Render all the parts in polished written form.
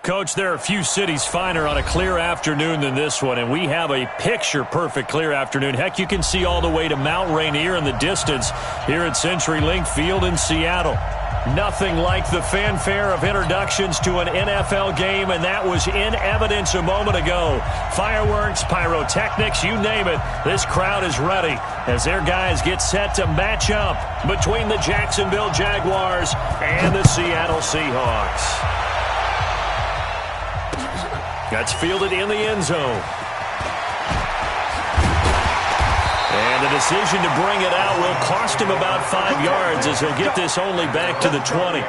Coach, there are a few cities finer on a clear afternoon than this one, and we have a picture-perfect clear afternoon. Heck, you can see all the way to Mount Rainier in the distance here at CenturyLink Field in Seattle. Nothing like the fanfare of introductions to an NFL game, and that was in evidence a moment ago. Fireworks, pyrotechnics, you name it, this crowd is ready as their guys get set to match up between the Jacksonville Jaguars and the Seattle Seahawks. That's fielded in the end zone. And the decision to bring it out will cost him about 5 yards as he'll get this only back to the 20.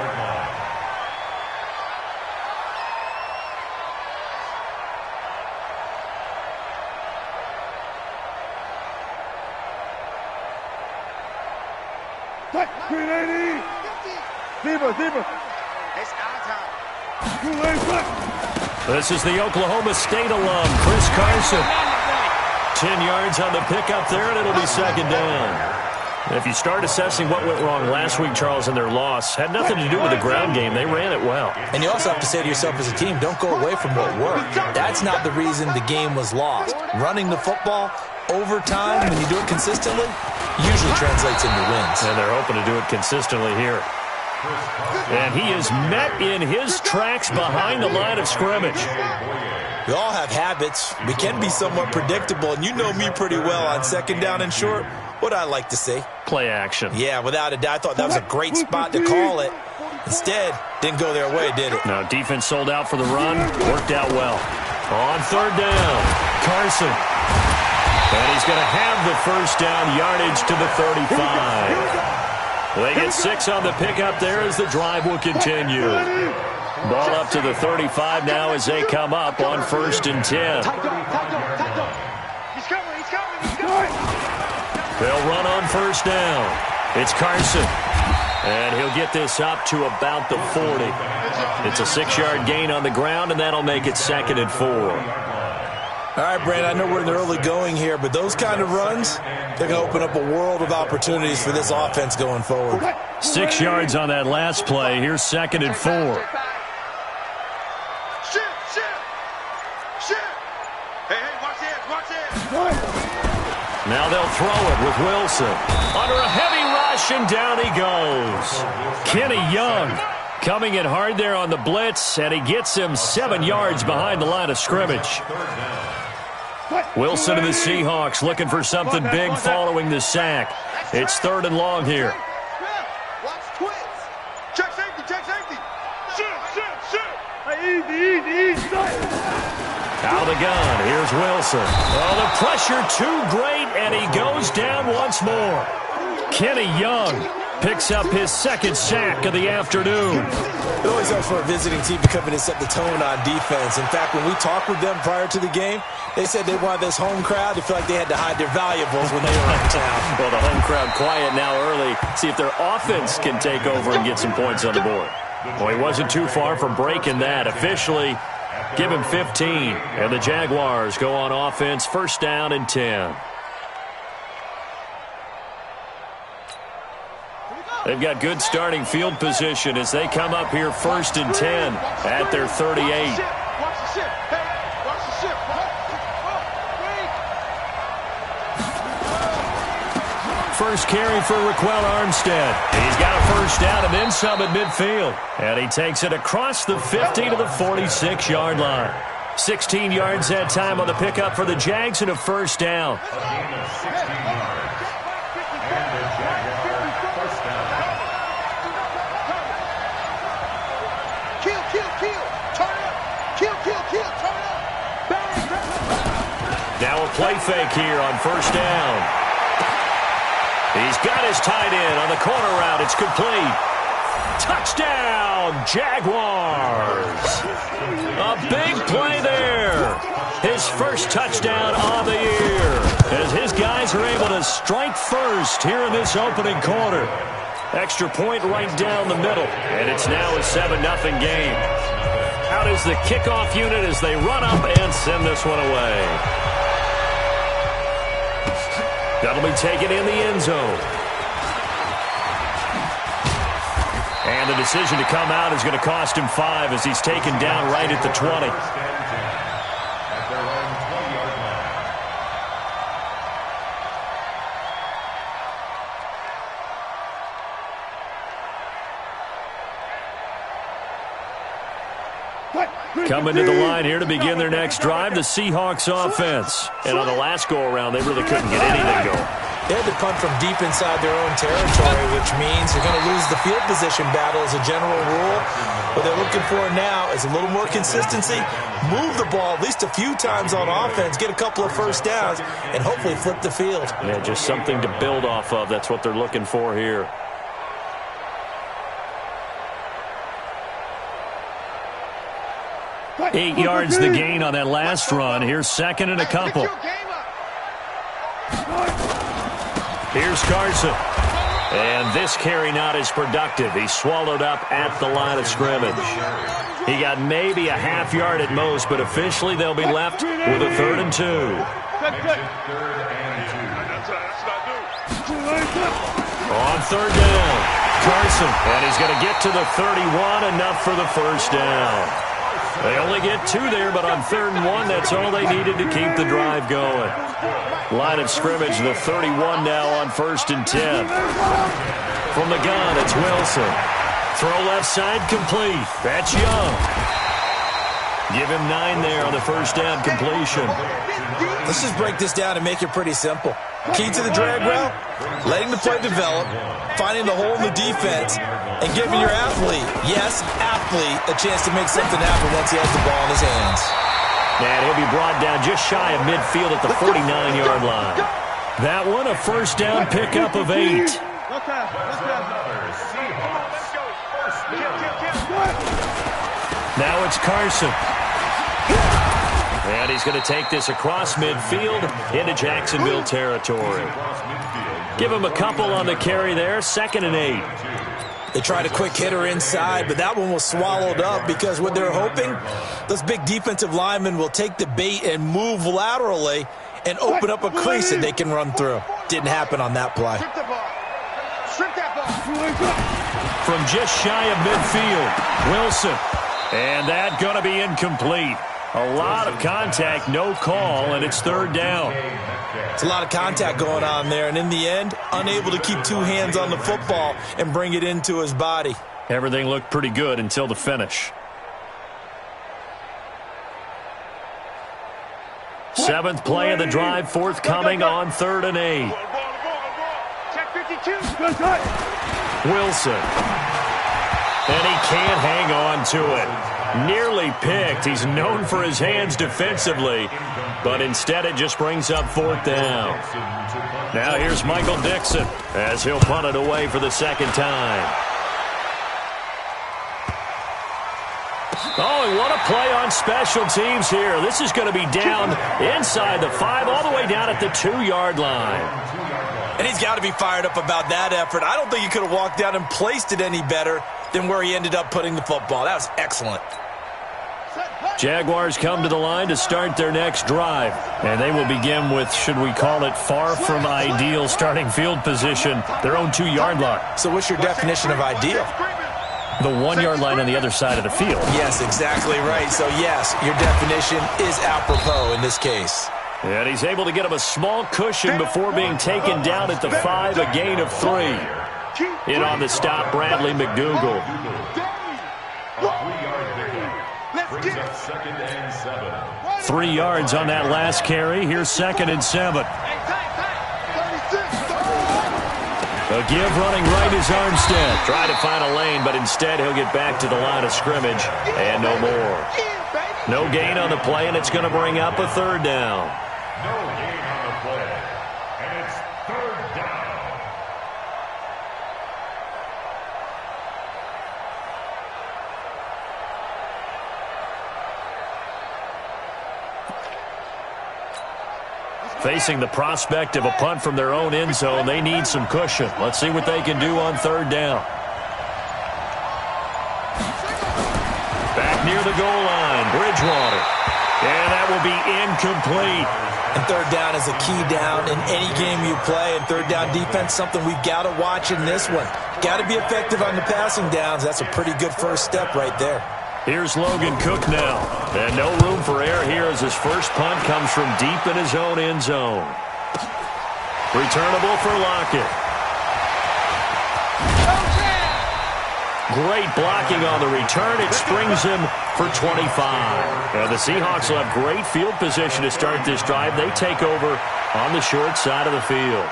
This is the Oklahoma State alum, Chris Carson. 10 yards on the pickup there, and it'll be second down. If you start assessing what went wrong last week, Charles, in their loss, had nothing to do with the ground game. They ran it well. And you also have to say to yourself as a team, don't go away from what worked. That's not the reason the game was lost. Running the football over time, when you do it consistently, usually translates into wins. And they're hoping to do it consistently here. And he is met in his tracks behind the line of scrimmage. We all have habits. We can be somewhat predictable, and you know me pretty well on second down and short. What I like to say? Play action. Yeah, without a doubt. I thought that was a great spot to call it. Instead, didn't go their way, did it? No, defense sold out for the run. Worked out well. On third down, Carson. And he's going to have the first down yardage to the 35. They get 6 on the pickup there as the drive will continue. Ball up to the 35 now as they come up on 1st and 10. They'll run on 1st down. It's Carson. And he'll get this up to about the 40. It's a 6-yard gain on the ground, and that'll make it 2nd and 4. All right, Brandon, I know we're in the early going here, but those kind of runs, they're going to open up a world of opportunities for this offense going forward. 6 yards on that last play. Here's 2nd and 4. Now they'll throw it with Wilson. Under a heavy rush, and down he goes. Kenny Young coming in hard there on the blitz, and he gets him 7 yards behind the line of scrimmage. Wilson and the Seahawks looking for something big following the sack. It's 3rd and long here. Out of the gun. Here's Wilson. Oh, the pressure too great, and he goes down once more. Kenny Young picks up his 2nd sack of the afternoon. It always helps for a visiting team to come in and set the tone on defense. In fact, when we talked with them prior to the game, they said they wanted this home crowd to feel like they had to hide their valuables when they were in town. Well, the home crowd quiet now early. See if their offense can take over and get some points on the board. Well, he wasn't too far from breaking that. Officially, give him 15. And the Jaguars go on offense, 1st down and 10. They've got good starting field position as they come up here 1st and 10 at their 38. First carry for Raquel Armstead. He's got a 1st down and then some at midfield. And he takes it across the 50 to the 46-yard line. 16 yards that time on the pickup for the Jags and a 1st down. Now a play fake here on 1st down. He's got his tight end on the corner route. It's complete. Touchdown, Jaguars. A big play there. His first touchdown of the year as his guys are able to strike first here in this opening quarter. Extra point right down the middle, and it's now a 7-0 game. Out is the kickoff unit as they run up and send this one away. That'll be taken in the end zone. And the decision to come out is going to cost him 5 as he's taken down right at the 20. Coming to the line here to begin their next drive, the Seahawks offense. And on the last go-around, they really couldn't get anything going. They had to punt from deep inside their own territory, which means you're going to lose the field position battle as a general rule. What they're looking for now is a little more consistency, move the ball at least a few times on offense, get a couple of first downs, and hopefully flip the field. Yeah, just something to build off of. That's what they're looking for here. Eight yards the gain on that last run. Here's second and a couple. Here's Carson. And this carry not as productive. He's swallowed up at the line of scrimmage. He got maybe a half yard at most, but officially they'll be left with a 3rd and 2. On 3rd down, Carson. And he's going to get to the 31, enough for the first down. They only get 2 there, but on 3rd and 1, that's all they needed to keep the drive going. Line of scrimmage, the 31 now on 1st and 10. From the gun, it's Wilson. Throw left side, complete. That's Young. Give him 9 there on the first down completion. Let's just break this down and make it pretty simple. Key to the drag route, letting the play develop, finding the hole in the defense, and giving your athlete, yes, athlete, a chance to make something happen once he has the ball in his hands. And he'll be brought down just shy of midfield at the 49-yard line. That one, a first down pickup of 8. Now it's Carson. And he's going to take this across midfield into Jacksonville territory. Give him a couple on the carry there, 2nd and 8. They tried a quick hitter inside, but that one was swallowed up because what they're hoping, those big defensive linemen will take the bait and move laterally and open up a crease that they can run through. Didn't happen on that play. From just shy of midfield, Wilson. And that's going to be incomplete. A lot of contact, no call, and it's 3rd down. It's a lot of contact going on there, and in the end, unable to keep 2 hands on the football and bring it into his body. Everything looked pretty good until the finish. 7th play of the drive, forthcoming on 3rd and 8. Wilson. And he can't hang on to it. Nearly picked. He's known for his hands defensively, but instead it just brings up 4th down. Now here's Michael Dixon as he'll punt it away for the 2nd time. Oh, and what a play on special teams here. This is going to be down inside the 5, all the way down at the 2-yard line. And he's got to be fired up about that effort. I don't think he could have walked down and placed it any better than where he ended up putting the football. That was excellent. Jaguars come to the line to start their next drive. And they will begin with, should we call it, far from ideal starting field position, their own 2-yard line. So what's your definition of ideal? The 1-yard line on the other side of the field. Yes, exactly right. So, yes, your definition is apropos in this case. And he's able to get him a small cushion before being taken down at the 5, a gain of 3. In on the stop, Bradley McDougal. 3 yards on that last carry. Here's 2nd and 7. A give running right is Armstead. Try to find a lane, but instead he'll get back to the line of scrimmage and no more. No gain on the play, and it's going to bring up a 3rd down. No gain on the play, and it's 3rd down. Facing the prospect of a punt from their own end zone, they need some cushion. Let's see what they can do on 3rd down. Back near the goal line, Bridgewater. And that will be incomplete. And 3rd down is a key down in any game you play. And 3rd down defense, something we've got to watch in this one. Got to be effective on the passing downs. That's a pretty good first step right there. Here's Logan Cook now. And no room for error here as his first punt comes from deep in his own end zone. Returnable for Lockett. Great blocking on the return. It springs him for 25. And the Seahawks will have great field position to start this drive. They take over on the short side of the field.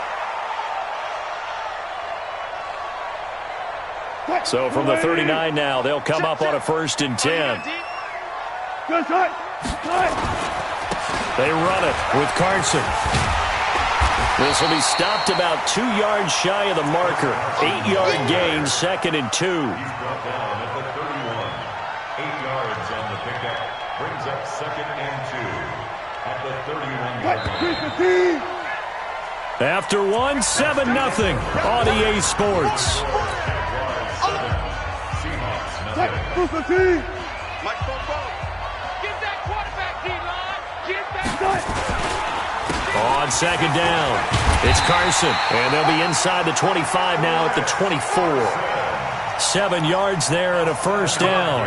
So from the 39 now, they'll come up on a 1st and 10. They run it with Carson. This will be stopped about 2 yards shy of the marker. 8-yard gain, 2nd and 2. He's brought down at the 31. 8 yards on the pickup. Brings up 2nd and 2 at the 31-yard line. After 1, 7-0 on EA Sports. On 2nd down, it's Carson, and they'll be inside the 25 now at the 24. 7 yards there and a 1st down.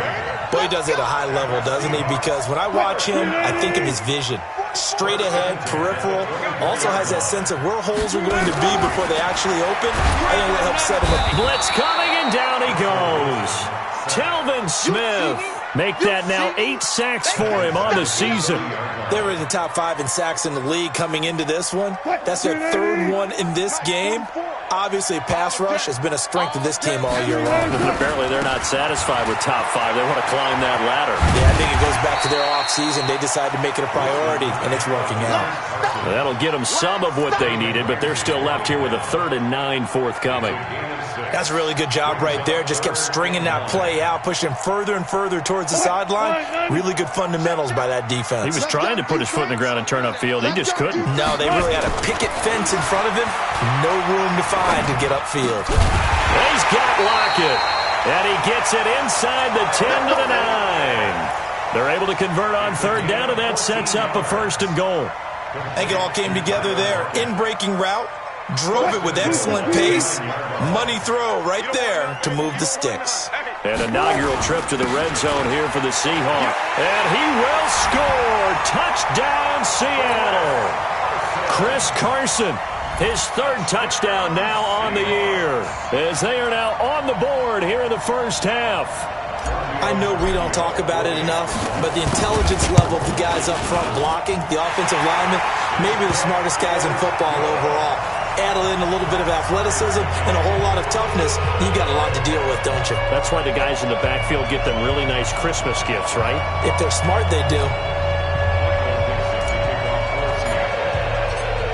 Boy, he does it at a high level, doesn't he? Because when I watch him, I think of his vision. Straight ahead, peripheral. Also has that sense of where holes are going to be before they actually open. I think that helps set him up. Blitz coming, and down he goes. Telvin Smith. Make that now 8 sacks for him on the season. They were in the top 5 in sacks in the league coming into this one. That's their 3rd one in this game. Obviously, pass rush has been a strength of this team all year long. But apparently they're not satisfied with top 5. They want to climb that ladder. Yeah, I think it goes back to their offseason. They decided to make it a priority, and it's working out. That'll get them some of what they needed, but they're still left here with a 3rd and 9 forthcoming. That's a really good job right there. Just kept stringing that play out, pushing further and further towards the sideline. Really good fundamentals by that defense. He was trying to put his foot in the ground and turn upfield. He just couldn't. No, they really had a picket fence in front of him. No room to find to get upfield. He's got Lockett, and he gets it inside the 10 to the 9. They're able to convert on 3rd down, and that sets up a 1st and goal. I think it all came together there. In-breaking route. Drove it with excellent pace. Money throw right there to move the sticks. An inaugural trip to the red zone here for the Seahawks. And he will score. Touchdown, Seattle. Chris Carson, his 3rd touchdown now on the year, as they are now on the board here in the first half. I know we don't talk about it enough, but the intelligence level of the guys up front blocking, the offensive linemen, maybe the smartest guys in football overall. Add in a little bit of athleticism and a whole lot of toughness, you got a lot to deal with, don't you? That's why the guys in the backfield get them really nice Christmas gifts, right? If they're smart, they do.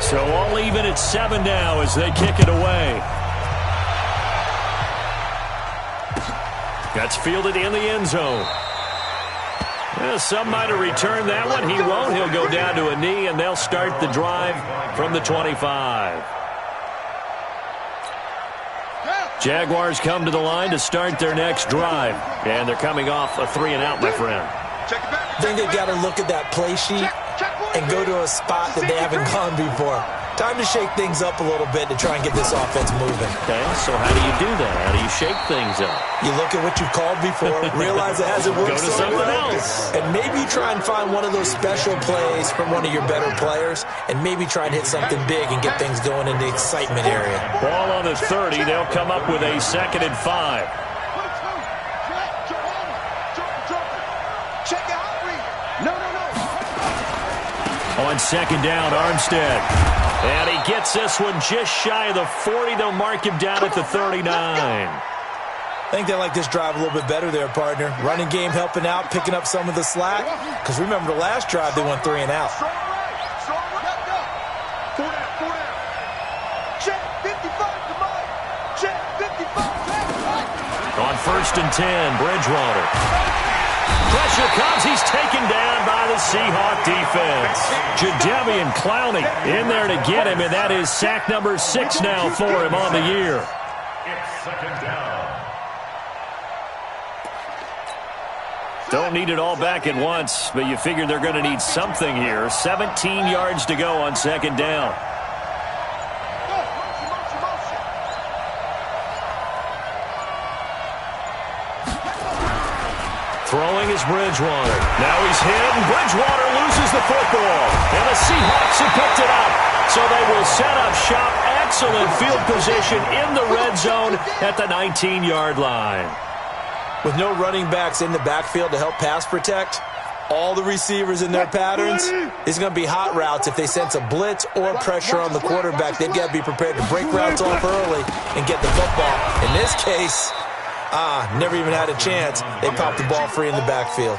So all even at 7 now as they kick it away. That's fielded in the end zone. Well, some might have returned that one. He won't. He'll go down to a knee, and they'll start the drive from the 25. Jaguars come to the line to start their next drive. And they're coming off a 3-and-out, my friend. I think they've got to look at that play sheet and go to a spot that they haven't gone before. Time to shake things up a little bit to try and get this offense moving. Okay, so how do you do that? How do you shake things up? You look at what you've called before, realize it hasn't worked Go to something else. and maybe try and find one of those special plays from one of your better players, and maybe try and hit something big and get things going in the excitement area. Ball on the 30. They'll come up with a 2nd and 5. On 2nd down, Armstead. And he gets this one just shy of the 40. They'll mark him down at the 39. I think they like this drive a little bit better there, partner. Running game helping out, picking up some of the slack. Because remember, the last drive, they went 3-and-out. On 1st and 10, Bridgewater. Pressure comes. He's taken down by the Seahawk defense. Jadeveon Clowney in there to get him, and that is sack number 6 now for him on the year. It's 2nd down. Don't need it all back at once, but you figure they're going to need something here. 17 yards to go on 2nd down. Throwing is Bridgewater. Now he's hit, and Bridgewater loses the football. And the Seahawks have picked it up. So they will set up shop. Excellent field position in the red zone at the 19-yard line. With no running backs in the backfield to help pass protect, all the receivers in their patterns, it's going to be hot routes. If they sense a blitz or pressure on the quarterback, they've got to be prepared to break routes off early and get the football. In this case, never even had a chance. They popped the ball free in the backfield.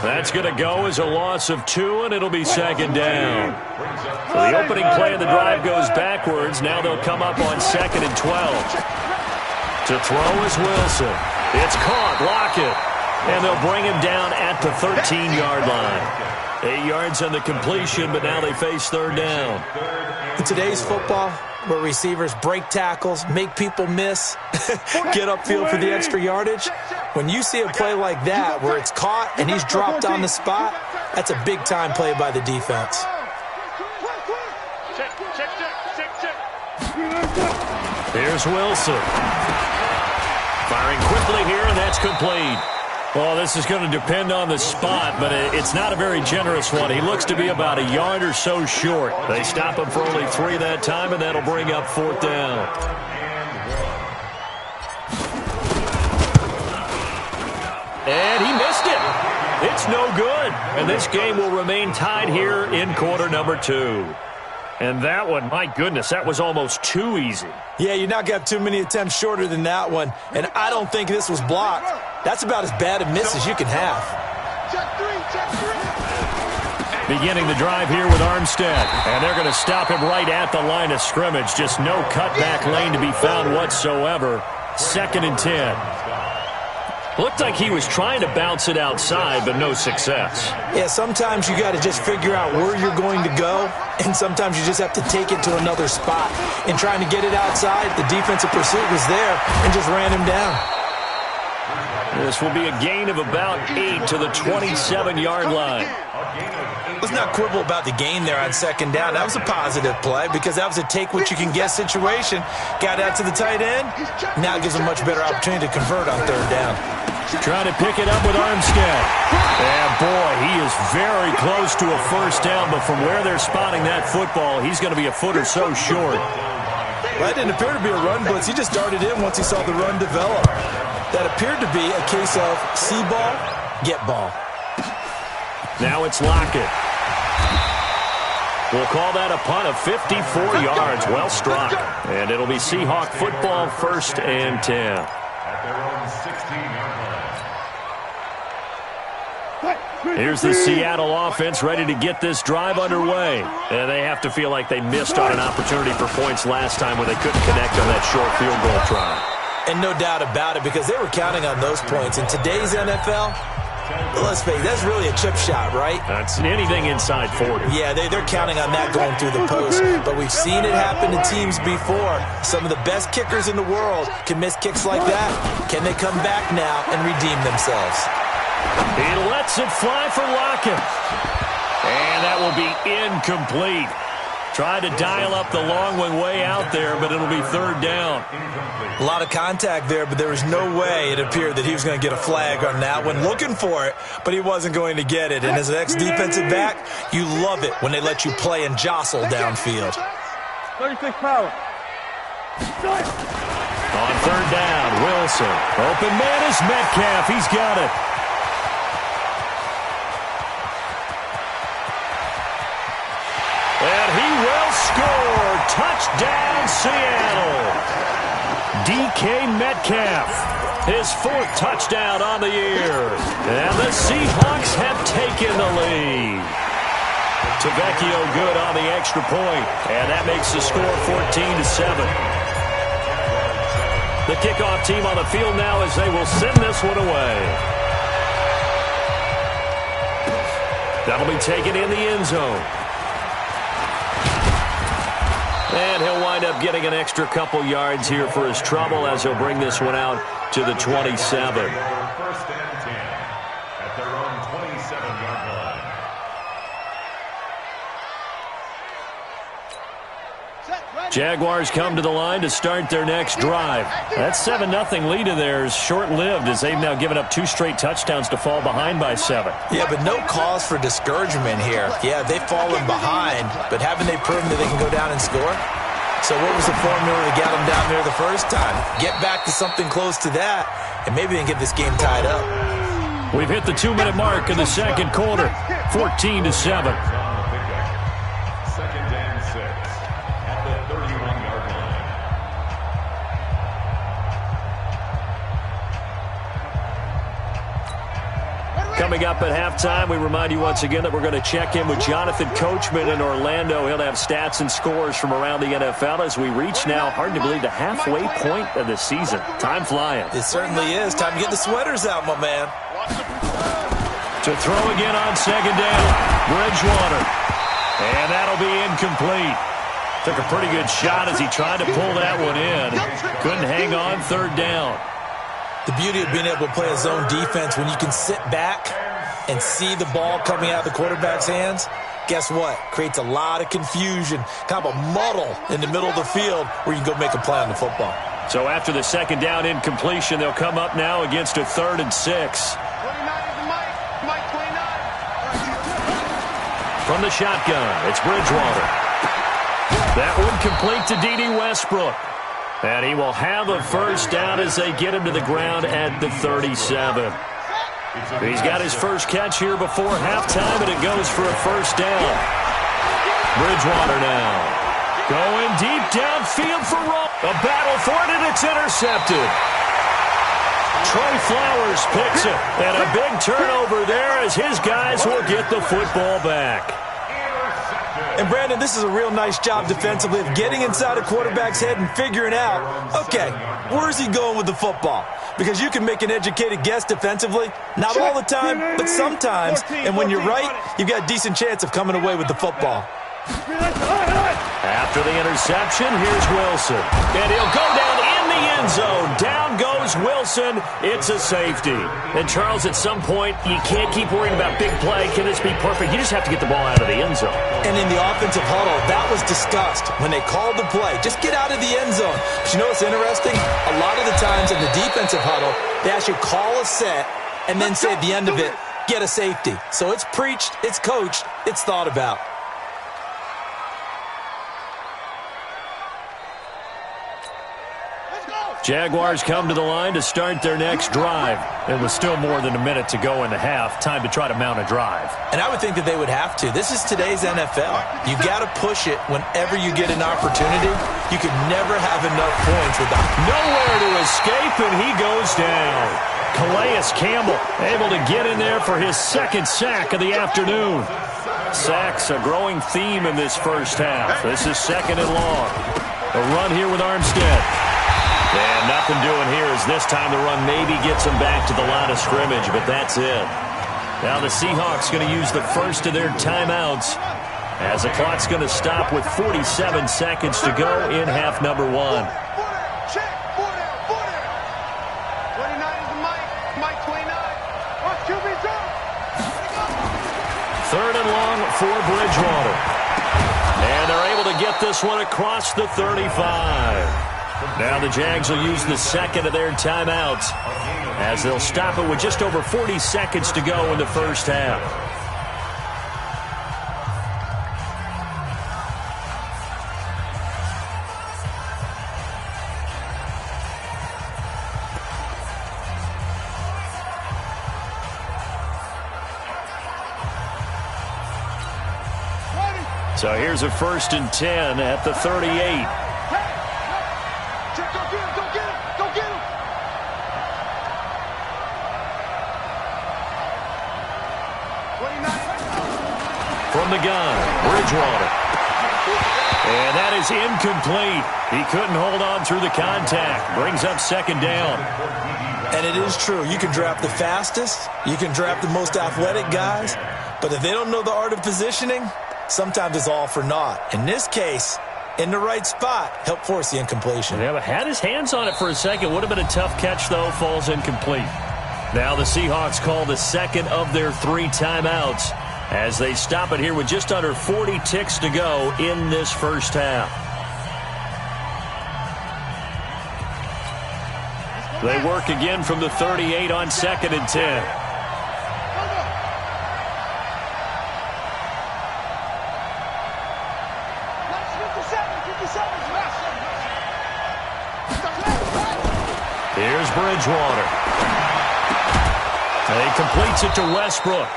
That's going to go as a loss of 2, and it'll be second down. So the opening play of the drive goes backwards. Now they'll come up on 2nd and 12. To throw is Wilson. It's caught. Lockett. And they'll bring him down at the 13-yard line. 8 yards on the completion, but now they face third down. In today's football, where receivers break tackles, make people miss, get upfield for the extra yardage, when you see a play like that where it's caught and he's dropped on the spot, that's a big-time play by the defense. Here's Wilson. Firing quickly here, and that's complete. Well, this is going to depend on the spot, but it's not a very generous one. He looks to be about a yard or so short. They stop him for only 3 that time, and that'll bring up 4th down. And he missed it. It's no good. And this game will remain tied here in quarter number 2. And that one, my goodness, that was almost too easy. Yeah, you're not going to have too many attempts shorter than that one. And I don't think this was blocked. That's about as bad a miss as you can have. Beginning the drive here with Armstead. And they're going to stop him right at the line of scrimmage. Just no cutback lane to be found whatsoever. 2nd and 10. Looked like he was trying to bounce it outside, but no success. Yeah, sometimes you got to just figure out where you're going to go, and sometimes you just have to take it to another spot. In trying to get it outside, the defensive pursuit was there and just ran him down. This will be a gain of about 8 to the 27-yard line. Let's not quibble about the gain there on 2nd down. That was a positive play because that was a take-what-you-can-get situation. Got out to the tight end. Now it gives them a much better opportunity to convert on 3rd down. Trying to pick it up with Armstead. And boy, he is very close to a 1st down, but from where they're spotting that football, he's going to be a foot or so short. That didn't appear to be a run blitz. He just darted in once he saw the run develop. That appeared to be a case of see ball, get ball. Now it's Lockett. We'll call that a punt of 54 yards. Well struck. And it'll be Seahawk football, 1st and 10. At their own 16-yard line. Here's the Seattle offense ready to get this drive underway. And they have to feel like they missed on an opportunity for points last time when they couldn't connect on that short field goal try. And no doubt about it, because they were counting on those points. In today's NFL, let's face it, that's really a chip shot, right? That's anything inside 40. Yeah, they're counting on that going through the post. But we've seen it happen to teams before. Some of the best kickers in the world can miss kicks like that. Can they come back now and redeem themselves? He lets it fly for Lockett. And that will be incomplete. Tried to dial up the long one way out there, but it'll be 3rd down. A lot of contact there, but there was no way it appeared that he was going to get a flag on that one. Looking for it, but he wasn't going to get it. And as an ex-defensive back, you love it when they let you play and jostle downfield. 36 power. On 3rd down, Wilson. Open man is Metcalf. He's got it. And he will score. Touchdown, Seattle. DK Metcalf, his 4th touchdown on the year. And the Seahawks have taken the lead. Tavecchio good on the extra point, and that makes the score 14-7. The kickoff team on the field now as they will send this one away. That'll be taken in the end zone. And he'll wind up getting an extra couple yards here for his trouble as he'll bring this one out to the 27. 1st and 10 at their own 27-yard line. Jaguars come to the line to start their next drive. That 7-0 lead of theirs short-lived as they've now given up 2 straight touchdowns to fall behind by 7. Yeah, but no cause for discouragement here. Yeah, they've fallen behind, but haven't they proven that they can go down and score? So what was the formula that got them down there the first time? Get back to something close to that, and maybe they can get this game tied up. We've hit the 2-minute mark in the second quarter, 14-7. Coming up at halftime, we remind you once again that we're going to check in with Jonathan Coachman in Orlando. He'll have stats and scores from around the NFL as we reach now, hard to believe, the halfway point of the season. Time flying. It certainly is. Time to get the sweaters out, my man. To throw again on second down, Bridgewater. And that'll be incomplete. Took a pretty good shot as he tried to pull that one in. Couldn't hang on third down. The beauty of being able to play a zone defense when you can sit back and see the ball coming out of the quarterback's hands, guess what? Creates a lot of confusion, kind of a muddle in the middle of the field where you can go make a play on the football. So after the second down incompletion, they'll come up now against a 3rd and 6. From the shotgun, it's Bridgewater. That one complete to D.D. Westbrook. And he will have a first down as they get him to the ground at the 37. He's got his first catch here before halftime, and it goes for a first down. Bridgewater now. Going deep downfield for Roll. A battle for it, and it's intercepted. Trey Flowers picks it, and a big turnover there as his guys will get the football back. And, Brandon, this is a real nice job defensively of getting inside a quarterback's head and figuring out, okay, where's he going with the football? Because you can make an educated guess defensively. Not all the time, but sometimes. And when you're right, you've got a decent chance of coming away with the football. After the interception, here's Wilson. And he'll go down in the end zone. Down goes Wilson. It's a safety. And, Charles, at some point, you can't keep worrying about big play. Can this be perfect? You just have to get the ball out of the end zone. And in the offensive huddle, that was discussed when they called the play. Just get out of the end zone. But you know what's interesting? A lot of the times in the defensive huddle, they actually call a set and then say at the end of it, get a safety. So it's preached, it's coached, it's thought about. Jaguars come to the line to start their next drive. It was still more than a minute to go in the half. Time to try to mount a drive. And I would think that they would have to. This is today's NFL. You got to push it whenever you get an opportunity. You could never have enough points without. Nowhere to escape, and he goes down. Calais Campbell able to get in there for his second sack of the afternoon. Sacks a growing theme in this first half. This is 2nd and long. A run here with Armstead. And nothing doing here as this time the run maybe gets them back to the line of scrimmage, but that's it. Now the Seahawks going to use the first of their timeouts as the clock's going to stop with 47 seconds to go in half number 1. 29 is the Mike 29. Watch QB zone. 3rd and long for Bridgewater. And they're able to get this one across the 35. Now the Jags will use the second of their timeouts as they'll stop it with just over 40 seconds to go in the first half. So here's a 1st and 10 at the 38. From the gun, Bridgewater. And that is incomplete. He couldn't hold on through the contact. Brings up 2nd down. And it is true. You can draft the fastest. You can draft the most athletic guys. But if they don't know the art of positioning, sometimes it's all for naught. In this case, in the right spot, helped force the incompletion. Yeah, but had his hands on it for a second. Would have been a tough catch, though. Falls incomplete. Now the Seahawks call the second of their 3 timeouts as they stop it here with just under 40 ticks to go in this first half. They work again from the 38 on 2nd and 10. Here's Bridgewater. He completes it to Westbrook.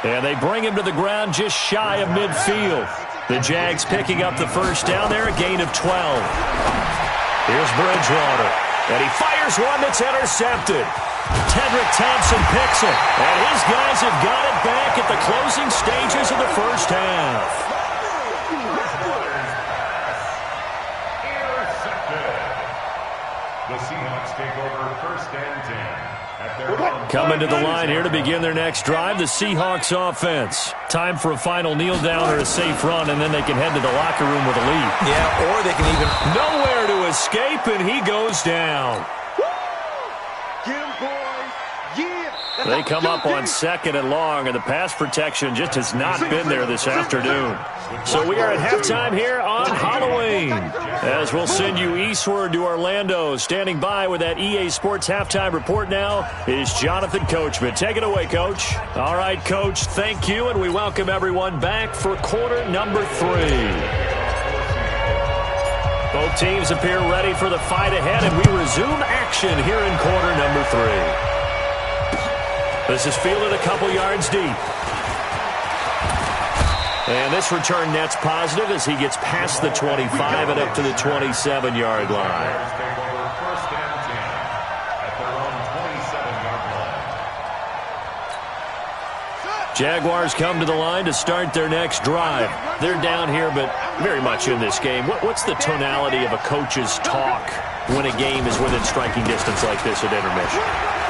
And they bring him to the ground just shy of midfield. The Jags picking up the first down there, a gain of 12. Here's Bridgewater. And he fires one that's intercepted. Tedrick Thompson picks it. And his guys have got it back at the closing stages of the first half. The Seahawks take over 1st and 10 at their own. Coming to the line here to begin their next drive, the Seahawks offense. Time for a final kneel down or a safe run, and then they can head to the locker room with a lead. Yeah, or they can even... Nowhere to escape, and he goes down. Get him, boys. Yeah. They come up on 2nd and long, and the pass protection just has not been there this afternoon. So we are at halftime here on Halloween, as we'll send you eastward to Orlando. Standing by with that EA Sports halftime report now is Jonathan Coachman. Take it away, Coach. All right, Coach, thank you, and we welcome everyone back for quarter number 3. Both teams appear ready for the fight ahead, and we resume action here in quarter number 3. This is fielded a couple yards deep. And this return net's positive as he gets past the 25 and up to the 27-yard line. Jaguars come to the line to start their next drive. They're down here, but very much in this game. What's the tonality of a coach's talk when a game is within striking distance like this at intermission?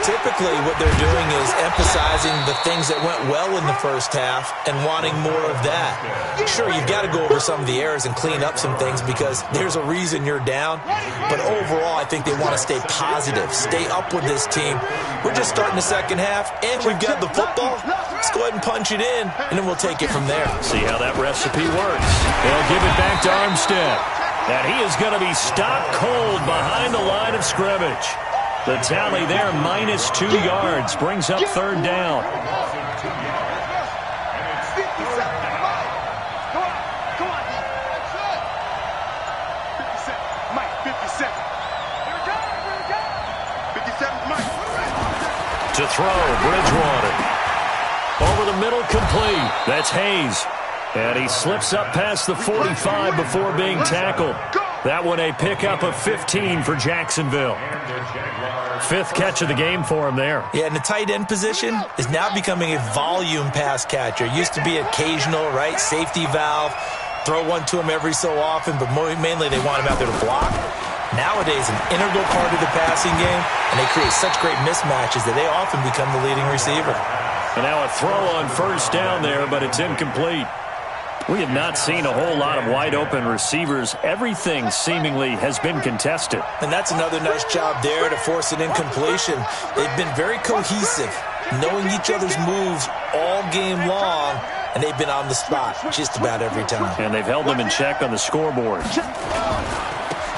Typically, what they're doing is emphasizing the things that went well in the first half and wanting more of that. Sure, you've got to go over some of the errors and clean up some things because there's a reason you're down. But overall, I think they want to stay positive, stay up with this team. We're just starting the second half, and we've got the football. Let's go ahead and punch it in, and then we'll take it from there. See how that recipe works. They'll give it back to Armstead. And he is going to be stopped cold behind the line of scrimmage. The tally there, minus 2 yards, brings up 3rd down. To throw, Bridgewater. Over the middle, complete. That's Hayes. And he slips up past the 45 before being tackled. That one a pickup of 15 for Jacksonville. 5th catch of the game for him there. Yeah, and the tight end position is now becoming a volume pass catcher. It used to be occasional, right? Safety valve. Throw one to him every so often, but mainly they want him out there to block. Nowadays, an integral part of the passing game, and they create such great mismatches that they often become the leading receiver. And now a throw on 1st down there, but it's incomplete. We have not seen a whole lot of wide-open receivers. Everything seemingly has been contested. And that's another nice job there to force an incompletion. They've been very cohesive, knowing each other's moves all game long, and they've been on the spot just about every time. And they've held them in check on the scoreboard.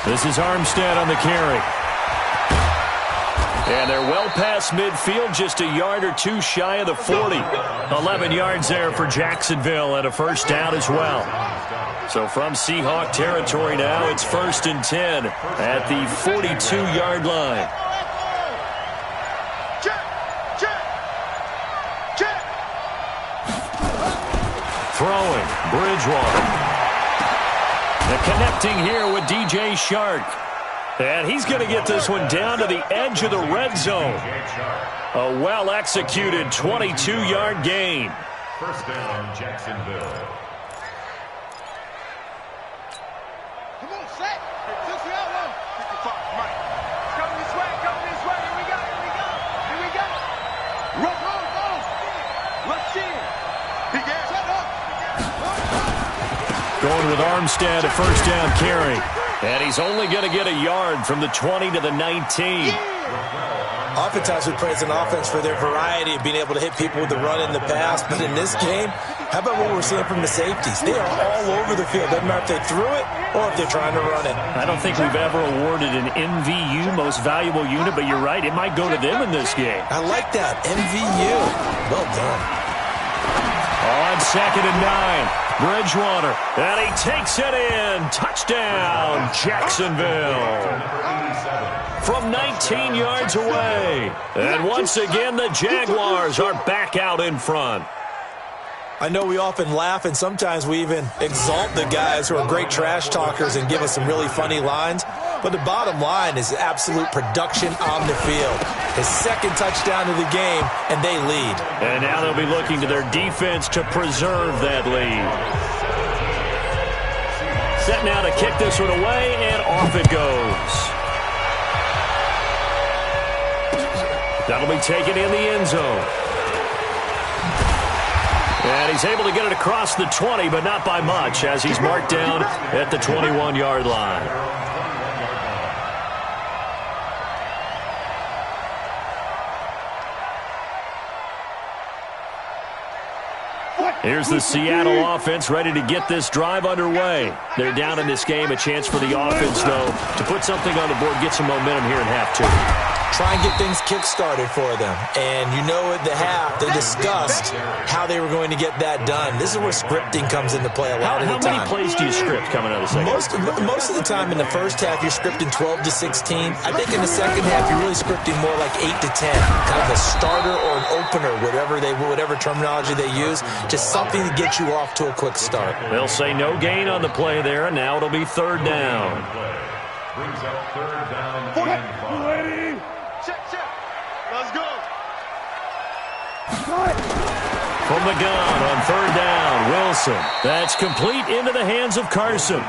This is Armstead on the carry. And they're well past midfield, just a yard or two shy of the 40. 11 yards there for Jacksonville and a 1st down as well. So from Seahawk territory now, it's 1st and 10 at the 42-yard line. Throwing, Bridgewater. And connecting here with DJ Shark. And he's going to get this one down to the edge of the red zone. A well-executed 22-yard gain. 1st down, Jacksonville. Come on, set. 60 out low. 55, Mike. Come this way, Here we go. Roll. Let's see it. He gets set up. Going with Armstead, a 1st down carry. And he's only going to get a yard from the 20 to the 19. Oftentimes we praise an offense for their variety of being able to hit people with the run and the pass. But in this game, how about what we're seeing from the safeties? They are all over the field. Doesn't matter if they threw it or if they're trying to run it. I don't think we've ever awarded an MVU, most valuable unit, but you're right, it might go to them in this game. I like that, MVU. Well done. On 2nd and 9, Bridgewater, and he takes it in. Touchdown, Jacksonville. From 19 yards away. And once again, the Jaguars are back out in front. I know we often laugh, and sometimes we even exalt the guys who are great trash talkers and give us some really funny lines. But the bottom line is absolute production on the field. His second touchdown of the game, and they lead. And now they'll be looking to their defense to preserve that lead. Set now to kick this one away, and off it goes. That'll be taken in the end zone. And he's able to get it across the 20, but not by much, as he's marked down at the 21-yard line. Here's the Seattle offense ready to get this drive underway. They're down in this game. A chance for the offense, though, to put something on the board, get some momentum here in half two. Try and get things kick-started for them. And you know at the half, they discussed how they were going to get that done. This is where scripting comes into play a lot of the time. How many plays do you script coming out of the second? Most of the time in the first half, you're scripting 12 to 16. I think in the second half, you're really scripting more like 8 to 10. Kind of a starter or an opener, whatever terminology they use. Just something to get you off to a quick start. They'll say no gain on the play there, and now it'll be 3rd down. Brings up 3rd down and 5. Check. Let's go. From the gun on 3rd down, Wilson. That's complete into the hands of Carson.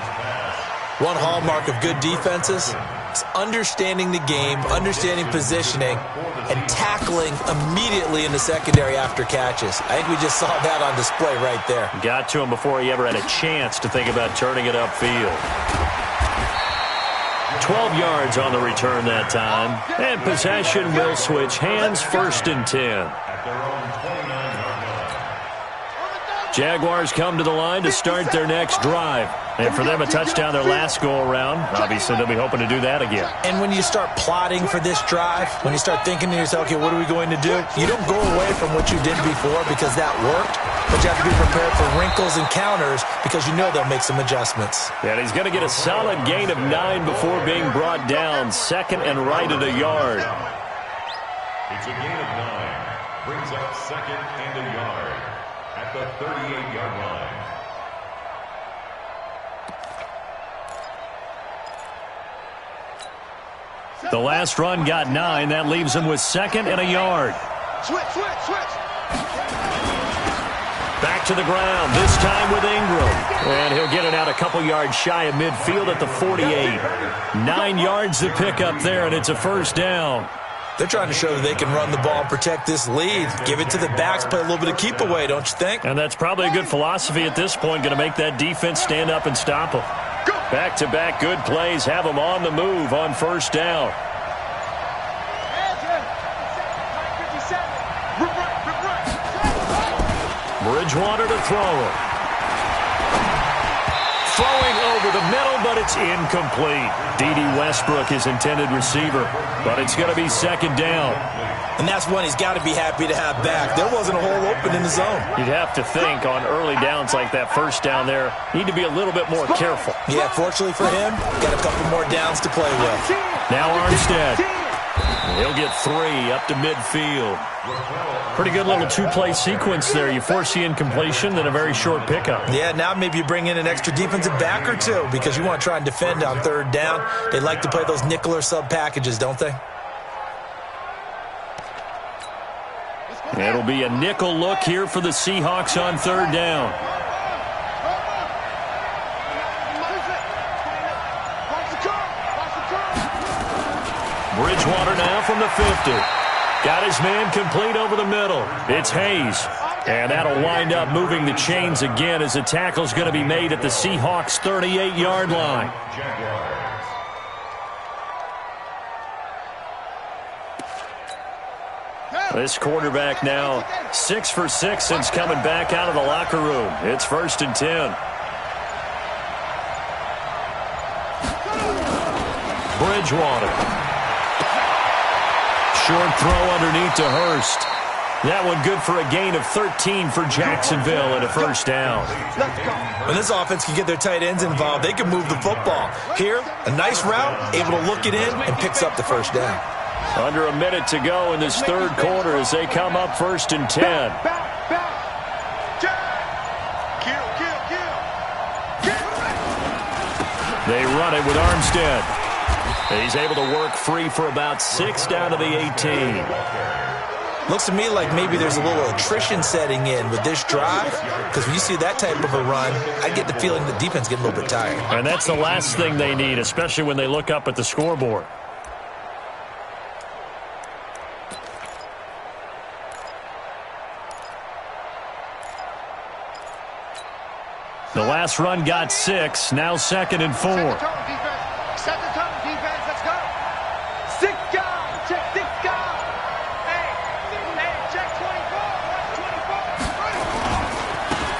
One hallmark of good defenses is understanding the game, understanding positioning, and tackling immediately in the secondary after catches. I think we just saw that on display right there. Got to him before he ever had a chance to think about turning it upfield. 12 yards on the return that time. And possession will switch hands, 1st and 10. Jaguars come to the line to start their next drive. And for them, a touchdown their last go-around. Obviously, they'll be hoping to do that again. And when you start plotting for this drive, when you start thinking to yourself, okay, what are we going to do? You don't go away from what you did before because that worked, but you have to be prepared for wrinkles and counters because you know they'll make some adjustments. And he's going to get a solid gain of 9 before being brought down. 2nd and right at a yard. It's a gain of 9. Brings up 2nd and a yard at the 38-yard line. The last run got 9. That leaves him with 2nd and a yard. Switch. Back to the ground, this time with Ingram. And he'll get it out a couple yards shy of midfield at the 48. 9 yards to pick up there, and it's a 1st down. They're trying to show that they can run the ball and protect this lead. Give it to the backs, play a little bit of keep away, don't you think? And that's probably a good philosophy at this point, going to make that defense stand up and stop them. Back-to-back good plays have them on the move on 1st down. Bridgewater to throw it. Throwing over the middle, but it's incomplete. D.D. Westbrook, his intended receiver, but it's going to be 2nd down. And that's one he's got to be happy to have back. There wasn't a hole open in the zone. You'd have to think on early downs like that 1st down there, need to be a little bit more careful. Yeah, fortunately for him, got a couple more downs to play with. Now Armstead. He'll get 3 up to midfield. Pretty good little 2-play sequence there. You force the incompletion, then a very short pickup. Yeah, now maybe you bring in an extra defensive back or 2 because you want to try and defend on 3rd down. They like to play those nickel or sub packages, don't they? It'll be a nickel look here for the Seahawks on 3rd down. Bridgewater now from the 50. Got his man complete over the middle. It's Hayes. And that'll wind up moving the chains again as the tackle's going to be made at the Seahawks' 38-yard line. This quarterback now 6 for 6 since coming back out of the locker room. It's 1st and 10. Bridgewater. Short throw underneath to Hurst. That one good for a gain of 13 for Jacksonville and a first down. When this offense can get their tight ends involved, they can move the football. Here, a nice route, able to look it in, and picks up the first down. Under a minute to go in this third quarter as they come up 1st and 10. They run it with Armstead. He's able to work free for about 6 down to the 18. Looks to me like maybe there's a little attrition setting in with this drive, because when you see that type of a run, I get the feeling the defense getting a little bit tired. And that's the last thing they need, especially when they look up at the scoreboard. The last run got 6, now 2nd and 4. Set the tone, defense. Let's go. 6 guys. Check 6 guys. Hey, check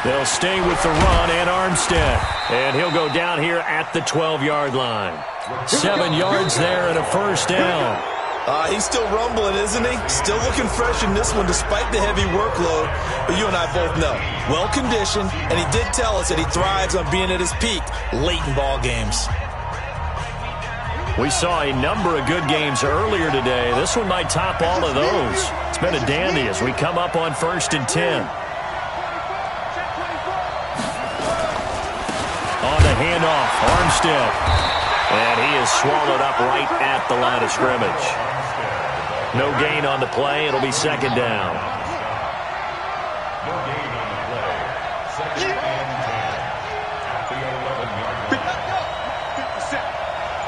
24. They'll stay with the run and Armstead. And he'll go down here at the 12-yard line. 7 yards there and a first down. He's still rumbling, isn't he? Still looking fresh in this one despite the heavy workload. But you and I both know, well-conditioned, and he did tell us that he thrives on being at his peak late in ball games. We saw a number of good games earlier today. This one might top all of those. It's been a dandy as we come up on 1st and 10. On the handoff, Armstead. And he is swallowed up right at the line of scrimmage. No gain on the play. It'll be 2nd down. No gain on the play. 2nd and 10 at the 11-yard line. 57.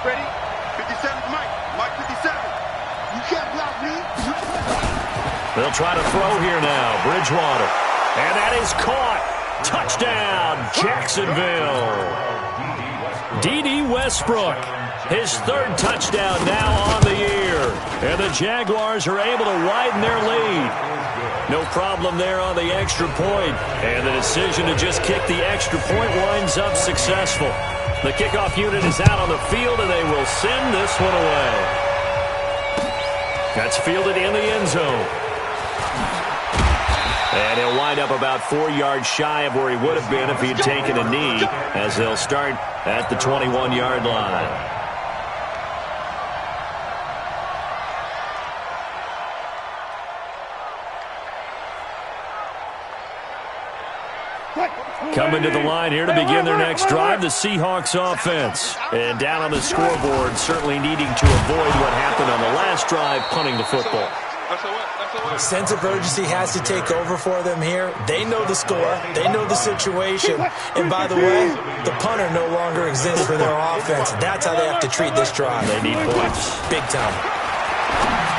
Ready? 57, Mike 57. You can't block me. They'll try to throw here now. Bridgewater. And that is caught. Touchdown, Jacksonville. D.D. Westbrook, his 3rd touchdown now on the year. And the Jaguars are able to widen their lead. No problem there on the extra point. And the decision to just kick the extra point winds up successful. The kickoff unit is out on the field, and they will send this one away. That's fielded in the end zone. And he'll wind up about 4 yards shy of where he would have been if he had taken a knee, as they'll start at the 21-yard line. Coming to the line here to begin their next drive, the Seahawks offense. And down on the scoreboard, certainly needing to avoid what happened on the last drive, punting the football. Sense of urgency has to take over for them here. They know the score. They know the situation. And by the way, the punter no longer exists for their offense. That's how they have to treat this drive. They need points. Big time.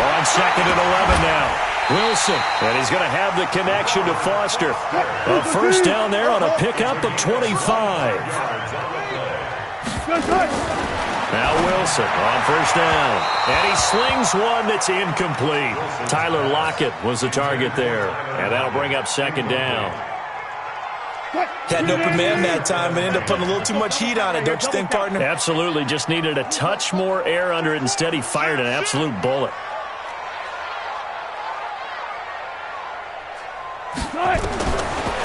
On 2nd and 11 now. Wilson, and he's going to have the connection to Foster. A first down there on a pickup of 25. Now Wilson on first down. And he slings one that's incomplete. Tyler Lockett was the target there. And that'll bring up 2nd down. Had an open man that time, but ended up putting a little too much heat on it, don't you think, partner? Absolutely. Just needed a touch more air under it. Instead, he fired an absolute bullet.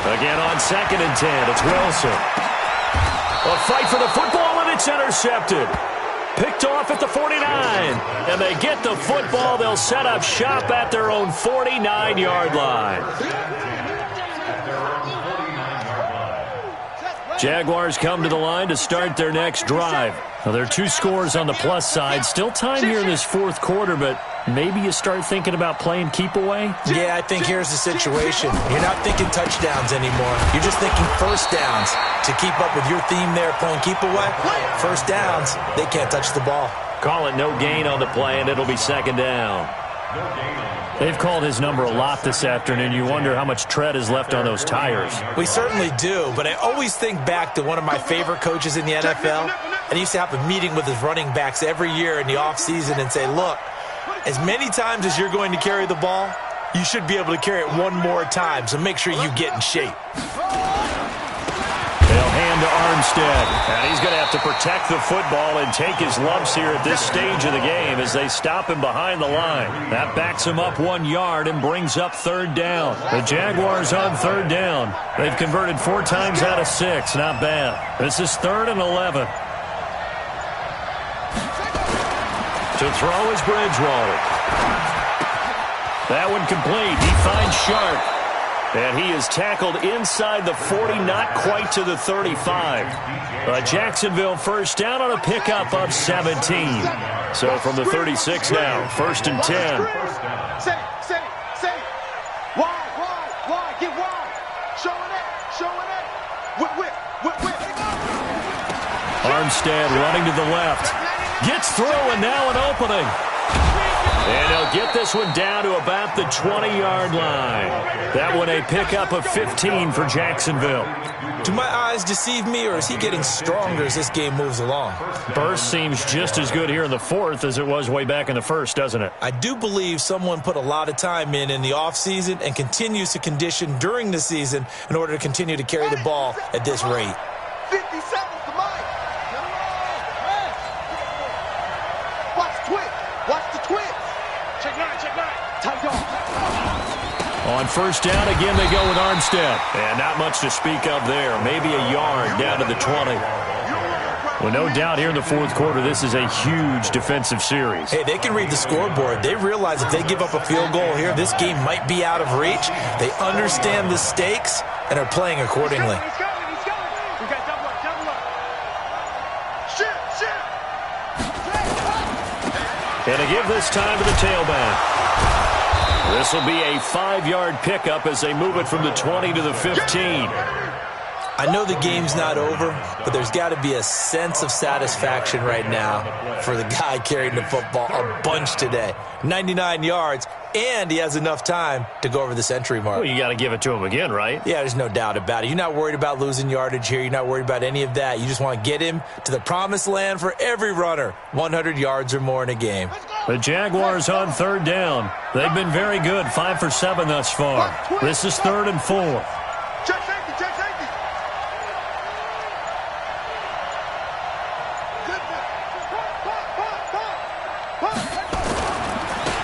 Again on 2nd and 10. It's Wilson. A fight for the football, and it's intercepted. Picked off at the 49. And they get the football. They'll set up shop at their own 49-yard line. Jaguars come to the line to start their next drive. Now, there are 2 scores on the plus side. Still time here in this 4th quarter, but maybe you start thinking about playing keep away? Yeah, I think here's the situation. You're not thinking touchdowns anymore. You're just thinking first downs. To keep up with your theme there, playing keep away, first downs, they can't touch the ball. Call it no gain on the play, and it'll be 2nd down. They've called his number a lot this afternoon. You wonder how much tread is left on those tires. We certainly do, but I always think back to one of my favorite coaches in the NFL, and he used to have a meeting with his running backs every year in the offseason and say, look, as many times as you're going to carry the ball, you should be able to carry it one more time, so make sure you get in shape. They'll hand to Armstead. And he's going to have to protect the football and take his lumps here at this stage of the game as they stop him behind the line. That backs him up 1 yard and brings up third down. The Jaguars on third down. They've converted 4 times out of 6. Not bad. This is 3rd and 11. To throw is Bridgewater. That one complete. He finds Sharp. And he is tackled inside the 40, not quite to the 35. Jacksonville first down on a pickup of 17. So from the 36 now, 1st and 10. Say. Wide. Get wide. Showing it. Whip. Armstead running to the left. Gets through and now an opening. And he'll get this one down to about the 20-yard line. That one a pickup of 15 for Jacksonville. Do my eyes deceive me, or is he getting stronger as this game moves along? Burst seems just as good here in the 4th as it was way back in the 1st, doesn't it? I do believe someone put a lot of time in the offseason and continues to condition during the season in order to continue to carry the ball at this rate. 50 seconds to Mike. Watch the twitch. Check nine. Tight off. On first down, again, they go with Armstead. And not much to speak of there. Maybe a yard down to the 20. Well, no doubt here in the 4th quarter, this is a huge defensive series. Hey, they can read the scoreboard. They realize if they give up a field goal here, this game might be out of reach. They understand the stakes and are playing accordingly. He's coming. We got double up. Shit. And to give this time to the tailback. This will be a 5-yard pickup as they move it from the 20 to the 15. I know the game's not over, but there's got to be a sense of satisfaction right now for the guy carrying the football a bunch today. 99 yards, and he has enough time to go over the century mark. Well, you got to give it to him again, right? Yeah, there's no doubt about it. You're not worried about losing yardage here. You're not worried about any of that. You just want to get him to the promised land for every runner, 100 yards or more in a game. The Jaguars on third down. They've been very good, 5 for 7 thus far. This is 3rd and 4. Check safety.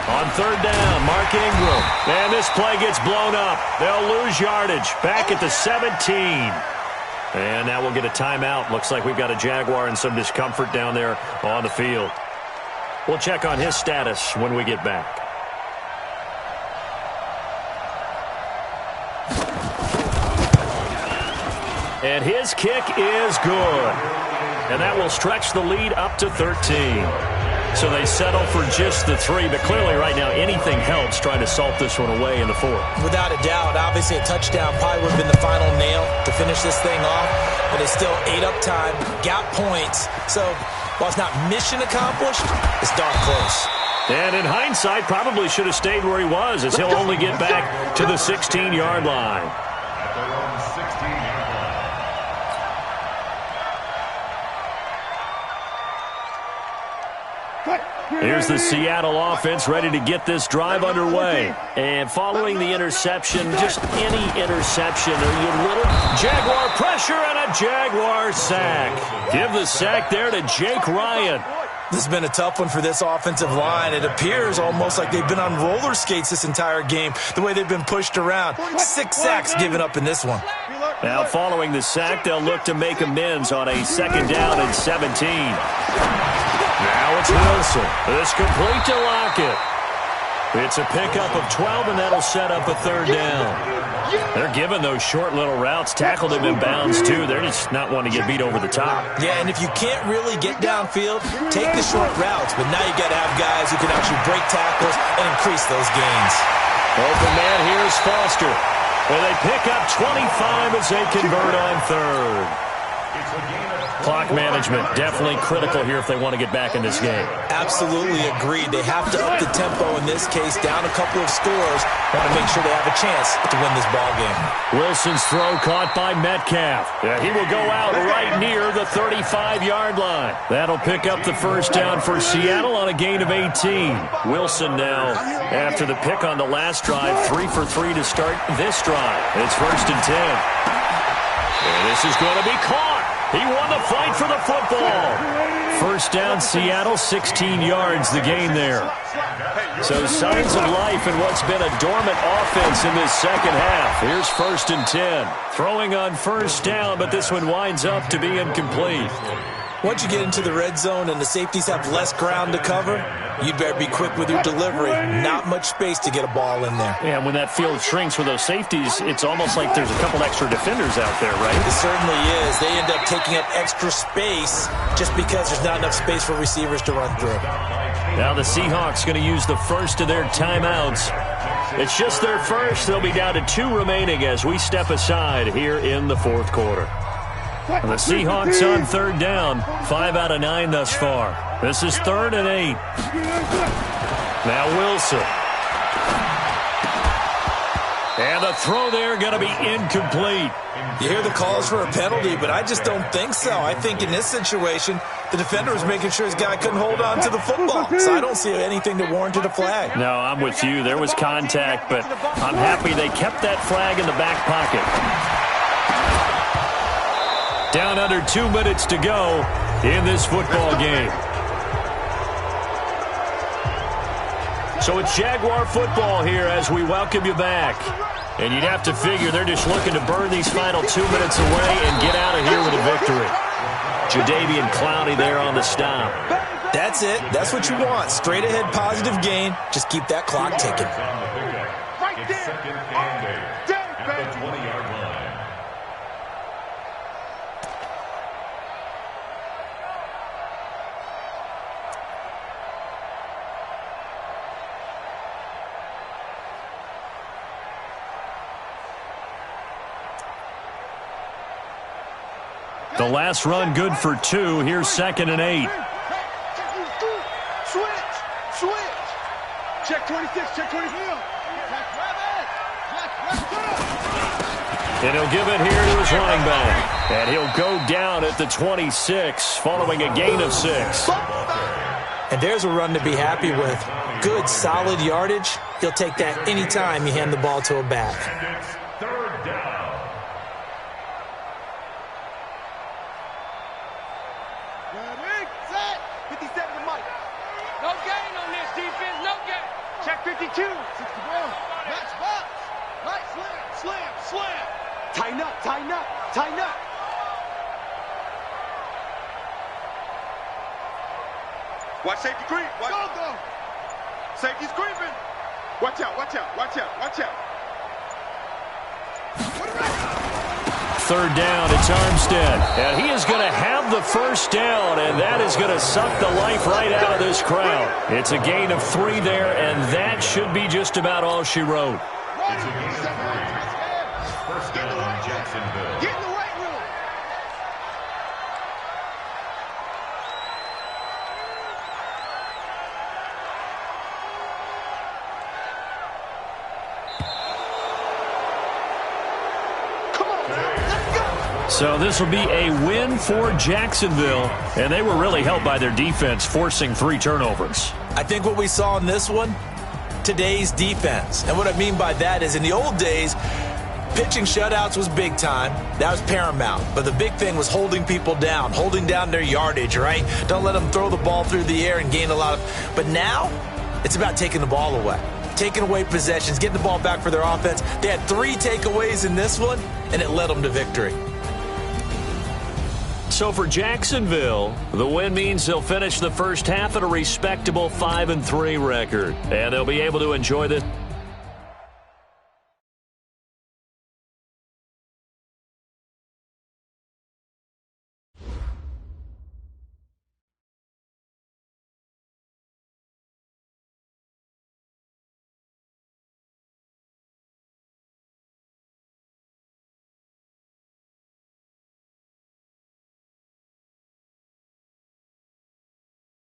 On third down, Mark Ingram. And this play gets blown up. They'll lose yardage. Back at the 17. And now we'll get a timeout. Looks like we've got a Jaguar in some discomfort down there on the field. We'll check on his status when we get back. And his kick is good. And that will stretch the lead up to 13. So they settle for just the 3, but clearly right now anything helps trying to salt this one away in the 4th. Without a doubt, obviously a touchdown probably would have been the final nail to finish this thing off, but they still ate up time, got points. So while it's not mission accomplished, it's darn close. And in hindsight, probably should have stayed where he was as he'll only get back to the 16-yard line. At their own 16-yard line. Here's the Seattle offense ready to get this drive underway. And following the interception, just any interception, a little Jaguar pressure and a Jaguar sack. Give the sack there to Jake Ryan. This has been a tough one for this offensive line. It appears almost like they've been on roller skates this entire game, the way they've been pushed around. 6 sacks given up in this one. Now following the sack, they'll look to make amends on a 2nd down and 17. Now it's Wilson. This complete to Lockett. It's a pickup of 12, and that'll set up a 3rd down. They're giving those short little routes. Tackled him in bounds, too. They're just not wanting to get beat over the top. Yeah, and if you can't really get downfield, take the short routes. But now you got to have guys who can actually break tackles and increase those gains. Open man here is Foster. And they pick up 25 as they convert on 3rd. Clock management definitely critical here if they want to get back in this game. Absolutely agreed. They have to up the tempo in this case, down a couple of scores. Want to make sure they have a chance to win this ball game. Wilson's throw caught by Metcalf. Yeah, he will go out right near the 35-yard line. That'll pick up the 1st down for Seattle on a gain of 18. Wilson now, after the pick on the last drive, 3 for 3 to start this drive. It's 1st and 10. And this is going to be caught. He won the fight for the football. First down, Seattle, 16 yards the gain there. So signs of life in what's been a dormant offense in this second half. Here's 1st and 10. Throwing on first down, but this one winds up to be incomplete. Once you get into the red zone and the safeties have less ground to cover, you'd better be quick with your delivery. Not much space to get a ball in there. Yeah, and when that field shrinks for those safeties, it's almost like there's a couple extra defenders out there, right? It certainly is. They end up taking up extra space just because there's not enough space for receivers to run through. Now the Seahawks going to use the first of their timeouts. It's just their first. They'll be down to 2 remaining as we step aside here in the 4th quarter. And the Seahawks on 3rd down, 5 out of 9 thus far. This is 3rd and 8. Now Wilson. And the throw there going to be incomplete. You hear the calls for a penalty, but I just don't think so. I think in this situation, the defender was making sure his guy couldn't hold on to the football. So I don't see anything that warranted a flag. No, I'm with you. There was contact, but I'm happy they kept that flag in the back pocket. Down under 2 minutes to go in this football game. So it's Jaguar football here as we welcome you back. And you'd have to figure they're just looking to burn these final 2 minutes away and get out of here with a victory. Jadeveon Clowney there on the stop. That's it. That's what you want. Straight ahead positive gain. Just keep that clock ticking. Right there. Second and 8 at the 20-yard line. The last run good for 2. Here's 2nd and 8. Switch. Check 26, check 24. And he'll give it here to his running back. And he'll go down at the 26 following a gain of 6. And there's a run to be happy with. Good, solid yardage. He'll take that anytime you hand the ball to a back. Third down. Ready, set. 57 to Mike. No gain on this defense, no gain. Check 52. 61. Match box. Right, slam. Tighten up. Watch safety creep. Go. Safety's creeping. Watch out. 3rd down, it's Armstead. And he is going to have the first down, and that is going to suck the life right out of this crowd. It's a gain of 3 there, and that should be just about all she wrote. It's a gain of 3. First down, Jacksonville. Get in the right room. Come on, let's go. So this will be a win for Jacksonville, and they were really helped by their defense, forcing 3 turnovers. I think what we saw in this one, today's defense. And what I mean by that is in the old days, pitching shutouts was big time. That was paramount. But the big thing was holding people down, holding down their yardage, right? Don't let them throw the ball through the air and gain a lot of... But now, it's about taking the ball away. Taking away possessions, getting the ball back for their offense. They had 3 takeaways in this one, and it led them to victory. So for Jacksonville, the win means they'll finish the first half at a respectable 5-3 record. And they'll be able to enjoy this